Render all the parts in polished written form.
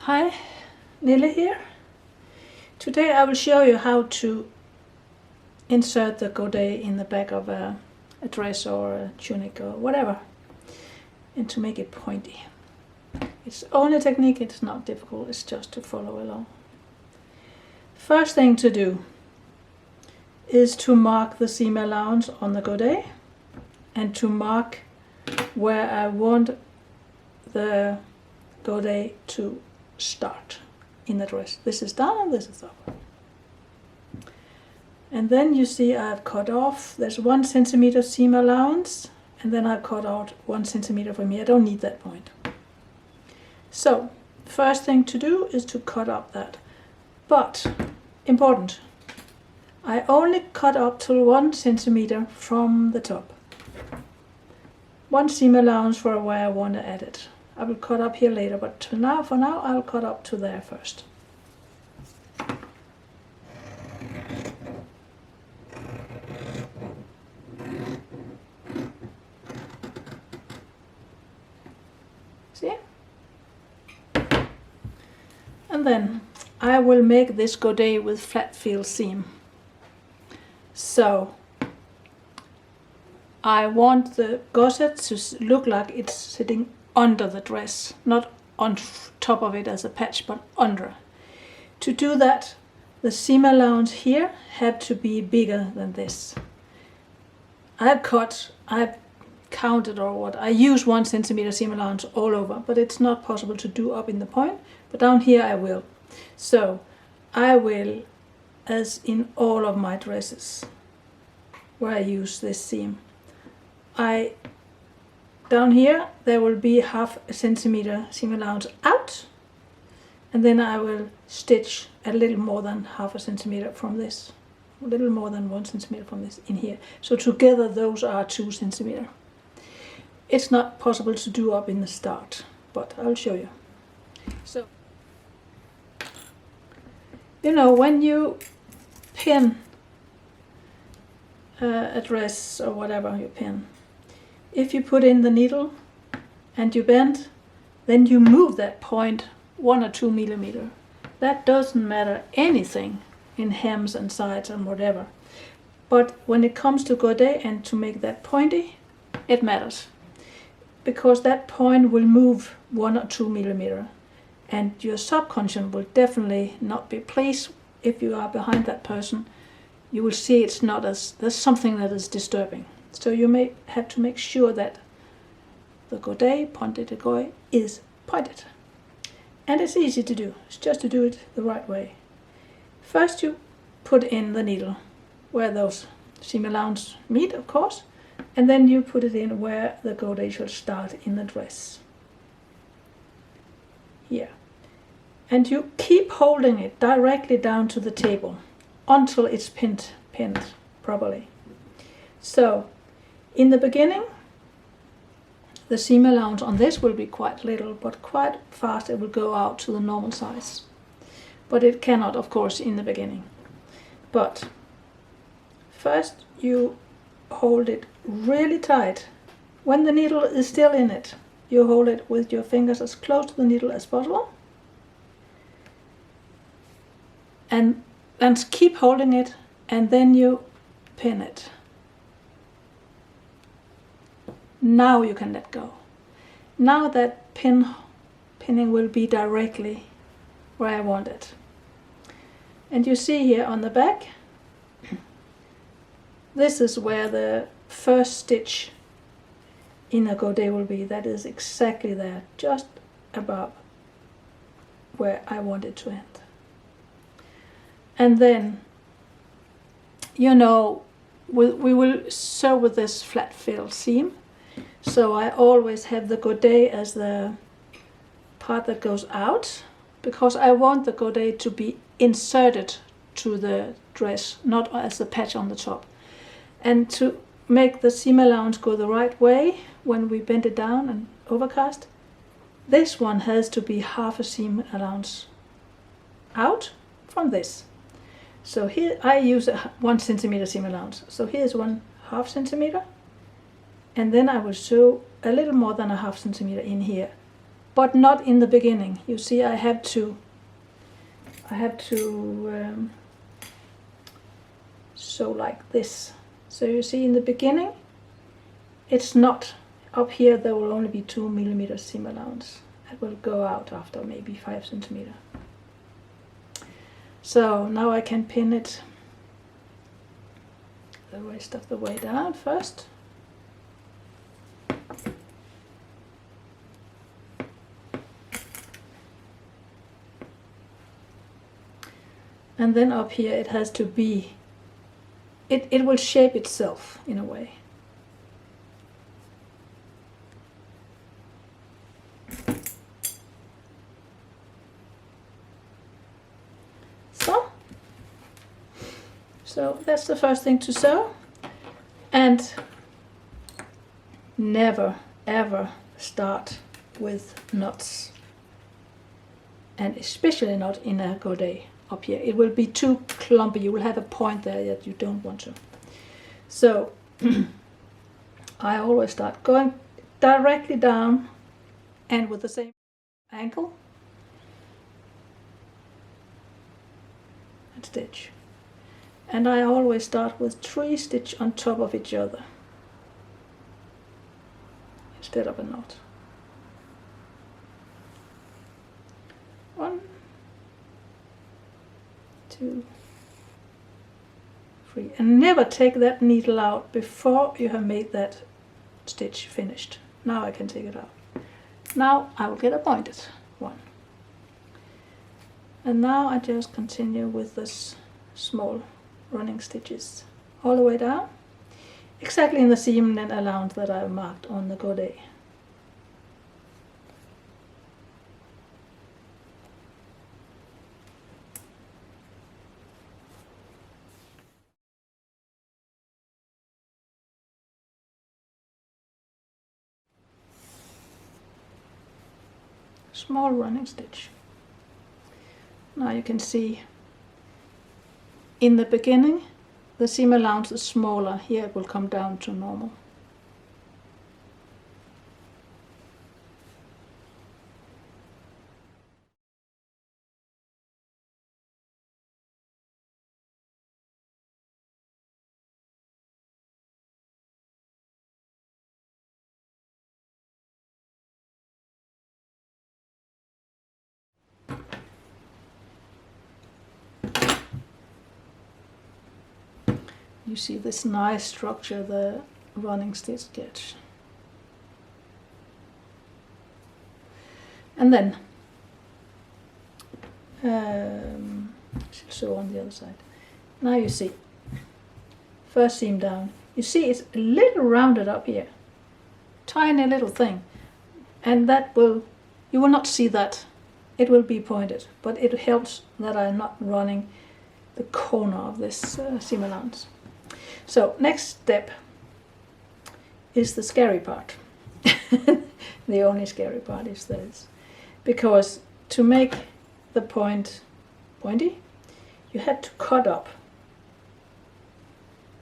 Hi, Nille here. Today I will show you how to insert the godet in the back of a dress or a tunic or whatever, and to make it pointy. It's only a technique, it's not difficult, it's just to follow along. First thing to do is to mark the seam allowance on the godet and to mark where I want the godet to start in the dress. This is down and this is up. And then you see I've cut off, there's 1 centimeter seam allowance, and then I've cut out 1 centimeter from here. I don't need that point. So, first thing to do is to cut up that. But, important, I only cut up till 1 centimeter from the top. 1 seam allowance for where I want to add it. I will cut up here later, but for now I'll cut up to there first. See? And then I will make this godet with flat field seam. So I want the gusset to look like it's sitting under the dress, not on top of it as a patch, but under. To do that, the seam allowance here had to be bigger than this. I've counted or what, I use 1 centimeter seam allowance all over, but it's not possible to do up in the point, but down here I will. So I will, as in all of my dresses where I use this seam, down here there will be 1/2 centimeter seam allowance out, and then I will stitch a little more than 1/2 centimeter from this, a little more than 1 centimeter from this in here. So together those are 2 centimeter. It's not possible to do up in the start, but I'll show you. So, you know, when you pin a dress or whatever you pin, if you put in the needle and you bend, then you move that point 1 or 2 millimeter. That doesn't matter anything in hems and sides and whatever. But when it comes to godet and to make that pointy, it matters. Because that point will move 1 or 2 millimeter. And your subconscious will definitely not be pleased if you are behind that person. You will see it's not as, there's something that is disturbing. So you may have to make sure that the godet, pointed godet, is pointed. And it's easy to do. It's just to do it the right way. First you put in the needle where those seam allowance meet, of course, and then you put it in where the godet should start in the dress. Here. And you keep holding it directly down to the table until it's pinned properly. So, in the beginning, the seam allowance on this will be quite little, but quite fast it will go out to the normal size. But it cannot, of course, in the beginning. But first you hold it really tight. When the needle is still in it, you hold it with your fingers as close to the needle as possible. And keep holding it, and then you pin it. Now you can let go. Now that pinning will be directly where I want it. And you see here on the back, this is where the first stitch in a godet will be. That is exactly there, just above where I want it to end. And then, you know, we will sew with this flat fill seam. So I always have the godet as the part that goes out, because I want the godet to be inserted to the dress, not as a patch on the top. And to make the seam allowance go the right way when we bend it down and overcast, this one has to be 1/2 seam allowance out from this. So here I use a 1 centimeter seam allowance. So here's 1/2 centimeter. And then I will sew a little more than a 1/2 centimeter in here. but not in the beginning. You see, I have to sew like this. So you see, in the beginning, it's not up here. There will only be 2 millimeter seam allowance. It will go out after maybe 5 centimeter. So now I can pin it the rest of the way down first. And then up here it has to be, it will shape itself in a way. So that's the first thing to sew. And never ever start with knots, and especially not in a godet up here. It will be too clumpy. You will have a point there that you don't want to. So I always start going directly down and with the same angle and stitch. And I always start with 3 stitches on top of each other instead of a knot. 1, 2, 3, and never take that needle out before you have made that stitch finished. Now I can take it out. Now I will get a pointed one. And now I just continue with this small running stitches all the way down, exactly in the seam and allowance that I marked on the godet. Small running stitch. Now you can see in the beginning the seam allowance is smaller. Here it will come down to normal. You see this nice structure the running stitch gets. And then sew on the other side. Now you see, first seam down. You see it's a little rounded up here, tiny little thing, and that will, you will not see that. It will be pointed, but it helps that I'm not running the corner of this seam allowance. So next step is the scary part. The only scary part is this, because to make the pointy, you had to cut up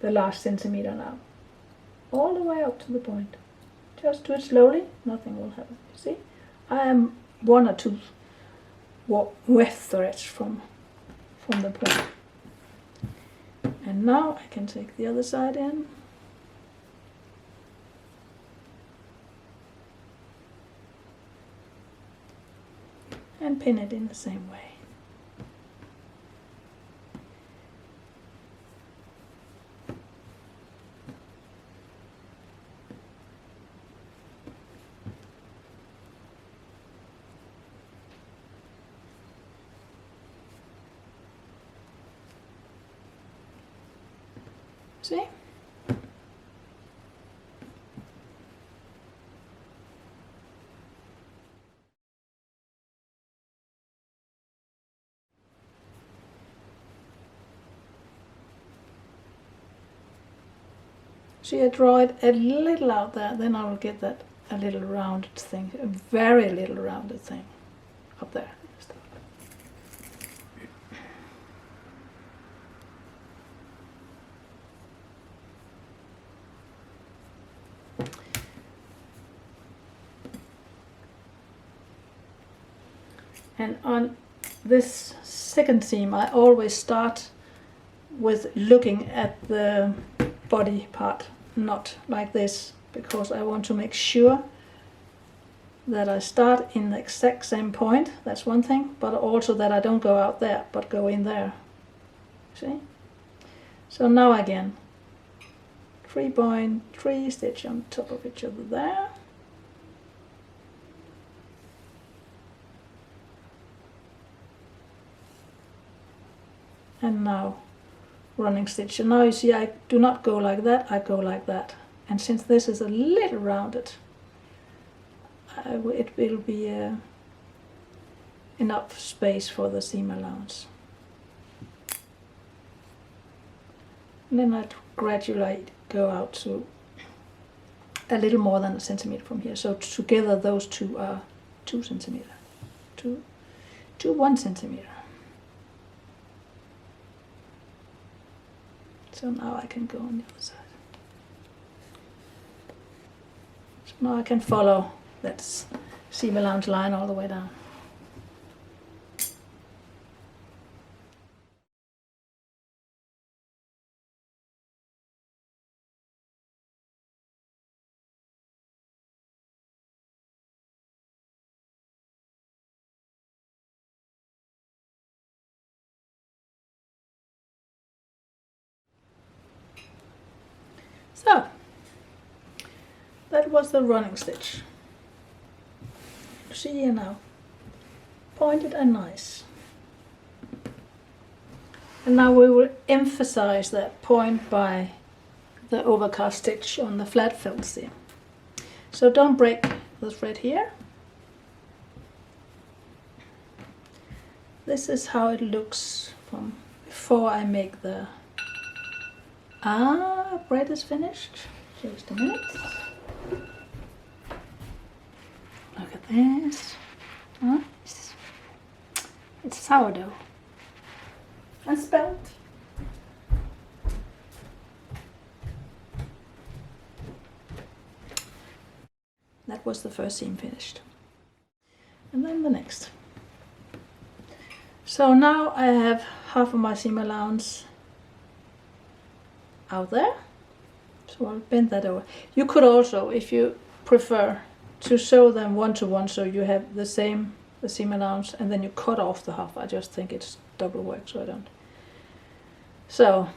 the last centimeter now, all the way up to the point. Just do it slowly, nothing will happen. You see, I am 1 or 2 weft threads from the point. And now I can take the other side in. And pin it in the same way. See? See, I draw it a little out there, then I will get that a little rounded thing, a very little rounded thing up there. And on this second seam I always start with looking at the body part, not like this, because I want to make sure that I start in the exact same point. That's one thing, but also that I don't go out there but go in there. See? So now again, 3.3 stitch on top of each other there. And now running stitch. And now you see I do not go like that, I go like that. And since this is a little rounded, it will be enough space for the seam allowance. And then I'd gradually go out to a little more than a centimeter from here. So together those two are 2 centimeter, to 1 centimeter. So now I can go on the other side. So now I can follow that seam allowance line all the way down. So, that was the running stitch. You see here now, pointed and nice. And now we will emphasize that point by the overcast stitch on the flat felsi. So don't break the thread here. This is how it looks from before I make the bread is finished. Just a minute. Look at this. It's sourdough. And spelt. That was the first seam finished. And then the next. So now I have half of my seam allowance out there. So I'll bend that over. You could also, if you prefer, to sew them one to one so you have the seam allowance, and then you cut off the half. I just think it's double work, so I don't. So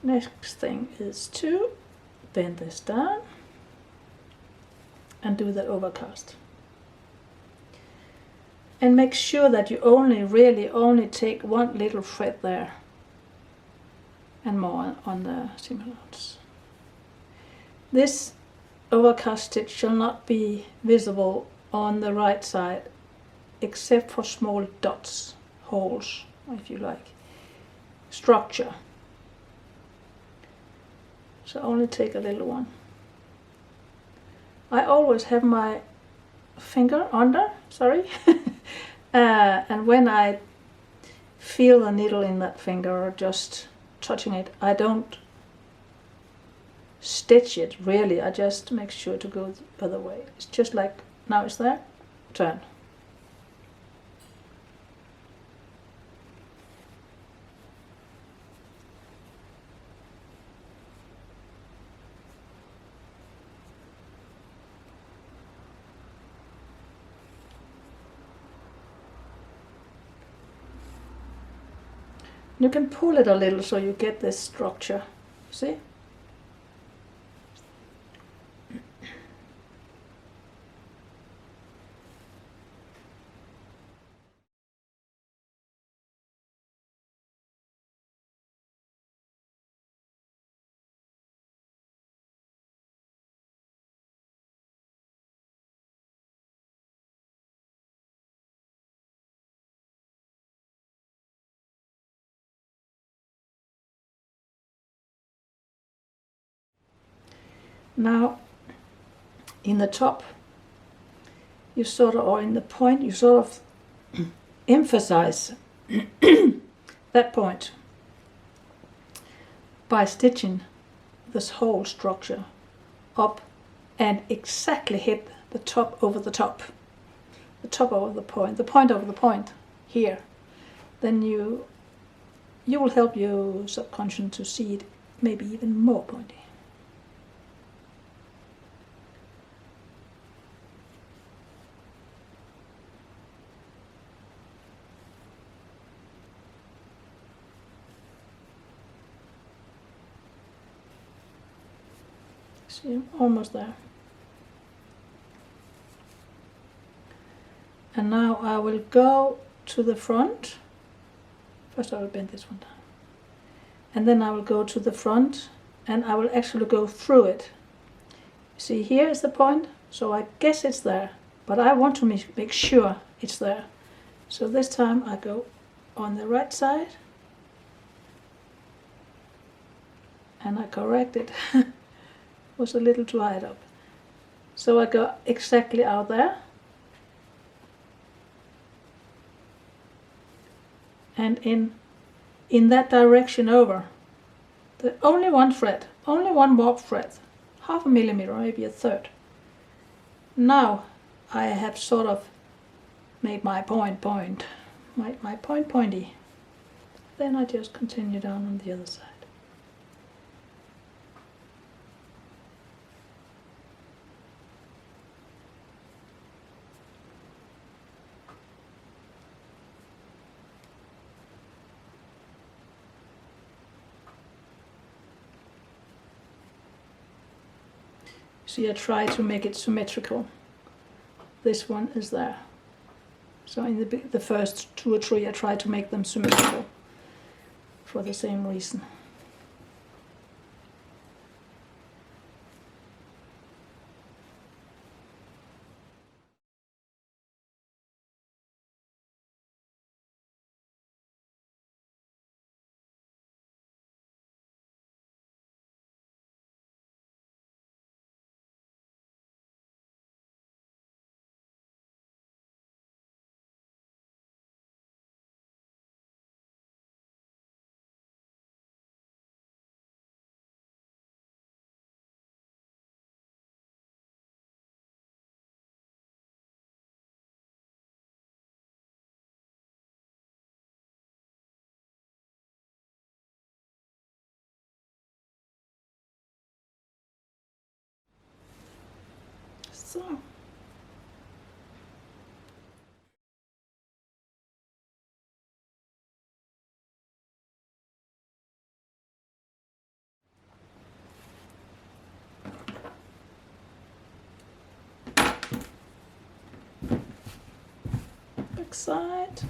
next thing is to bend this down and do the overcast. And make sure that you really only take one little thread there and more on the seam allowance. This overcast stitch shall not be visible on the right side except for small dots, holes, if you like, structure. So only take a little one. I always have my finger under, and when I feel the needle in that finger or just touching it, I don't stitch it really, I just make sure to go the other way. It's just like, now it's there, turn. You can pull it a little so you get this structure, see? Now, in the top, you sort of, or in the point, you sort of emphasize that point by stitching this whole structure up and exactly hit the top over the top. the top of the point of the point here, then you will help your subconscious to see it maybe even more pointy. See, I'm almost there. And now I will go to the front. First I will bend this one down. And then I will go to the front and I will actually go through it. See, here is the point, so I guess it's there, but I want to make sure it's there. So this time I go on the right side and I correct it. Was a little too high up. So I go exactly out there. And in that direction over, only one thread, only one warp thread, 0.5 millimeter, maybe a third. Now I have sort of made my point pointy. Then I just continue down on the other side. See, I try to make it symmetrical. This one is there. So in the first 2 or 3 I try to make them symmetrical for the same reason. So. Back side.